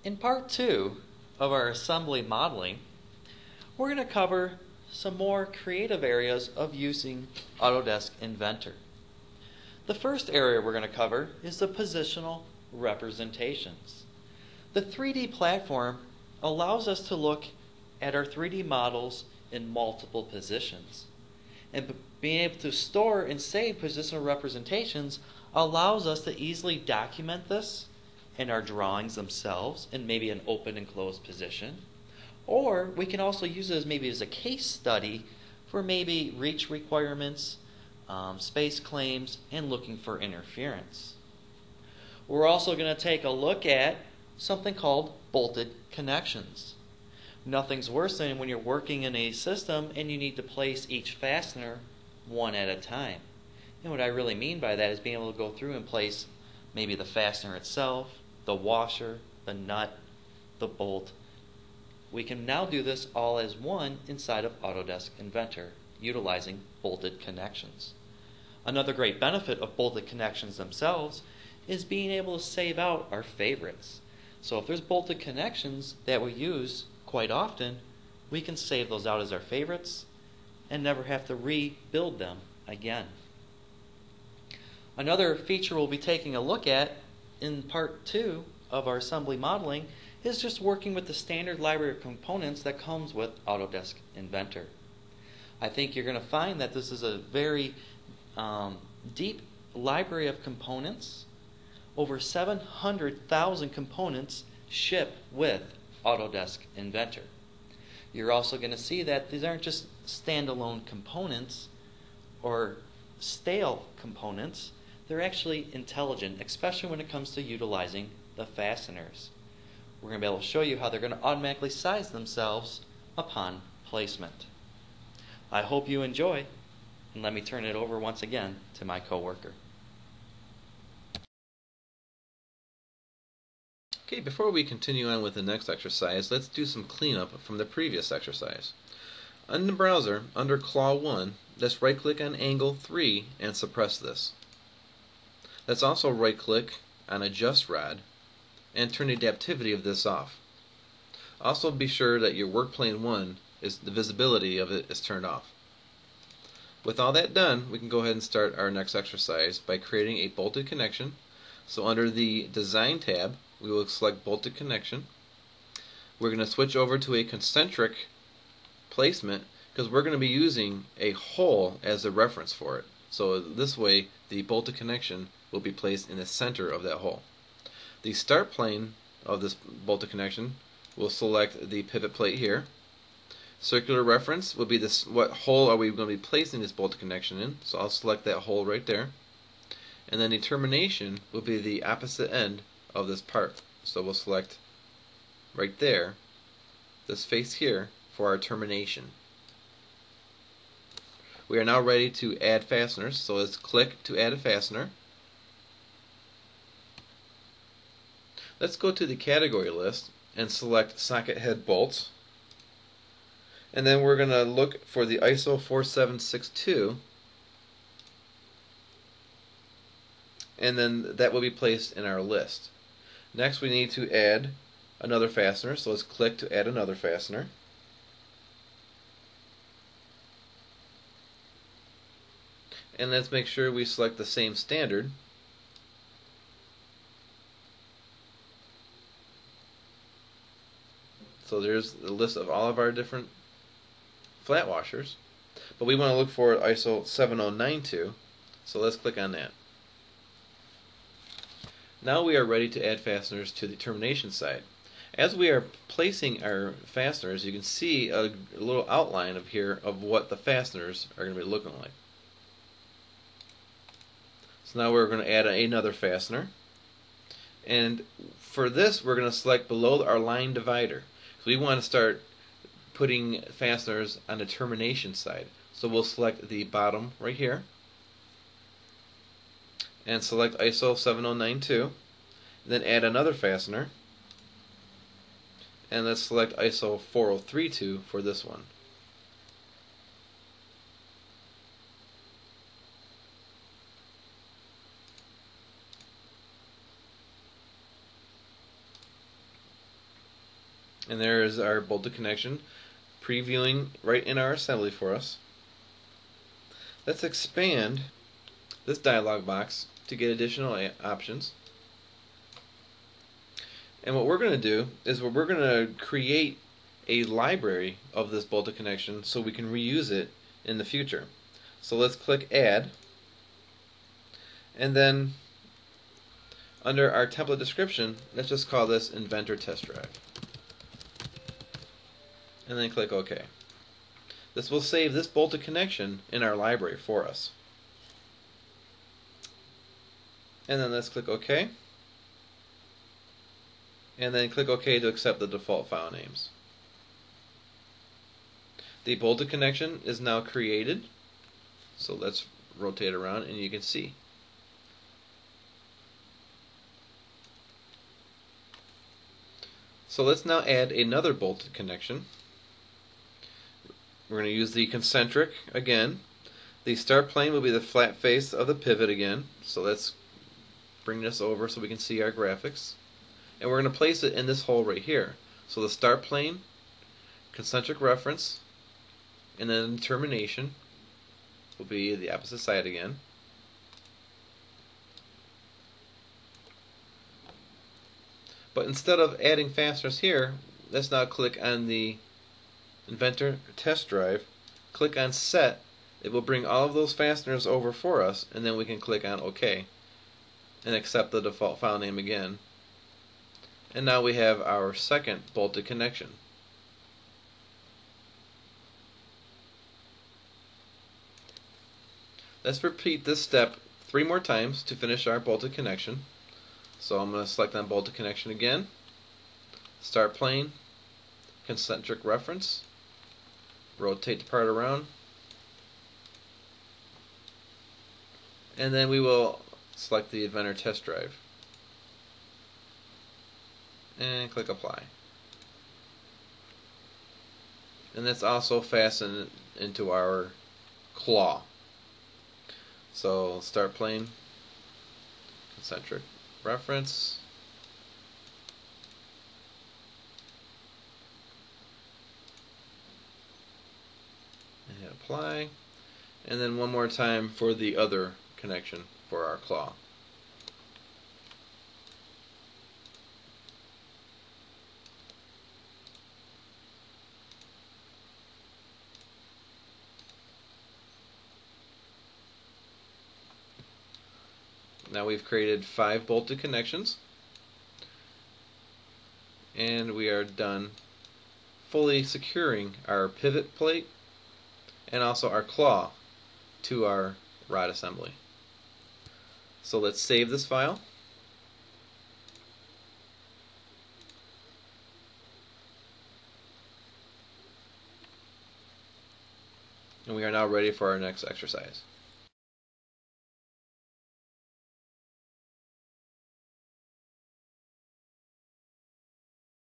In part 2 of our assembly modeling, we're going to cover some more creative areas of using Autodesk Inventor. The first area we're going to cover is the positional representations. The 3D platform allows us to look at our 3D models in multiple positions. And being able to store and save positional representations allows us to easily document this in our drawings themselves in maybe an open and closed position. Or we can also use it as a case study for maybe reach requirements, space claims, and looking for interference. We're also going to take a look at something called bolted connections. Nothing's worse than when you're working in a system and you need to place each fastener one at a time. And what I really mean by that is being able to go through and place maybe the fastener itself, the washer, the nut, the bolt. We can now do this all as one inside of Autodesk Inventor, utilizing bolted connections. Another great benefit of bolted connections themselves is being able to save out our favorites. So if there's bolted connections that we use quite often, we can save those out as our favorites and never have to rebuild them again. Another feature we'll be taking a look at in part 2 of our assembly modeling is just working with the standard library of components that comes with Autodesk Inventor. I think you're going to find that this is a very deep library of components. Over 700,000 components ship with Autodesk Inventor. You're also going to see that these aren't just standalone components or stale components. They're actually intelligent, especially when it comes to utilizing the fasteners. We're going to be able to show you how they're going to automatically size themselves upon placement. I hope you enjoy, and let me turn it over once again to my coworker. Okay, before we continue on with the next exercise, let's do some cleanup from the previous exercise. On the browser, under Claw 1, let's right-click on Angle 3 and suppress this. Let's also right-click on Adjust Rod and turn the adaptivity of this off. Also be sure that your work plane 1 the visibility of it is turned off. With all that done, we can go ahead and start our next exercise by creating a bolted connection. So under the Design tab, we will select bolted connection. We're going to switch over to a concentric placement because we're going to be using a hole as a reference for it. So this way the bolted connection will be placed in the center of that hole. The start plane of this bolted connection will select the pivot plate here. Circular reference will be this, what hole are we going to be placing this bolted connection in, so I'll select that hole right there. And then the termination will be the opposite end of this part. So we'll select right there, this face here, for our termination. We are now ready to add fasteners, so let's click to add a fastener. Let's go to the category list and select socket head bolts. And then we're going to look for the ISO 4762, and then that will be placed in our list. Next we need to add another fastener, so let's click to add another fastener. And let's make sure we select the same standard. So there's the list of all of our different flat washers, but we want to look for ISO 7092, so let's click on that. Now we are ready to add fasteners to the termination side. As we are placing our fasteners, you can see a little outline of here of what the fasteners are going to be looking like. So now we're going to add another fastener, and for this we're going to select below our line divider. So we want to start putting fasteners on the termination side. So we'll select the bottom right here and select ISO 7092, then add another fastener, and let's select ISO 4032 for this one. And there is our bolted connection previewing right in our assembly for us. Let's expand this dialog box to get additional options. And what we're going to do is we're going to create a library of this bolted connection so we can reuse it in the future. So let's click Add, and then under our template description, let's just call this Inventor Test Drive. And then click OK. This will save this bolted connection in our library for us. And then let's click OK. And then click OK to accept the default file names. The bolted connection is now created. So let's rotate around and you can see. So let's now add another bolted connection. We're going to use the concentric again. The start plane will be the flat face of the pivot again. So let's bring this over so we can see our graphics. And we're going to place it in this hole right here. So the start plane, concentric reference, and then termination will be the opposite side again. But instead of adding fasteners here, let's now click on the Inventor Test Drive, click on Set. It will bring all of those fasteners over for us, and then we can click on OK and accept the default file name again. And now we have our second bolted connection. Let's repeat this step 3 more times to finish our bolted connection. So I'm going to select on bolted connection again, start plane, concentric reference, rotate the part around, and then we will select the Inventor Test Drive and click Apply. And that's also fastened into our claw. So start plane, concentric reference, and hit apply, and then one more time for the other connection for our claw. Now we've created 5 bolted connections, and we are done fully securing our pivot plate and also our claw to our rod assembly. So let's save this file. And we are now ready for our next exercise.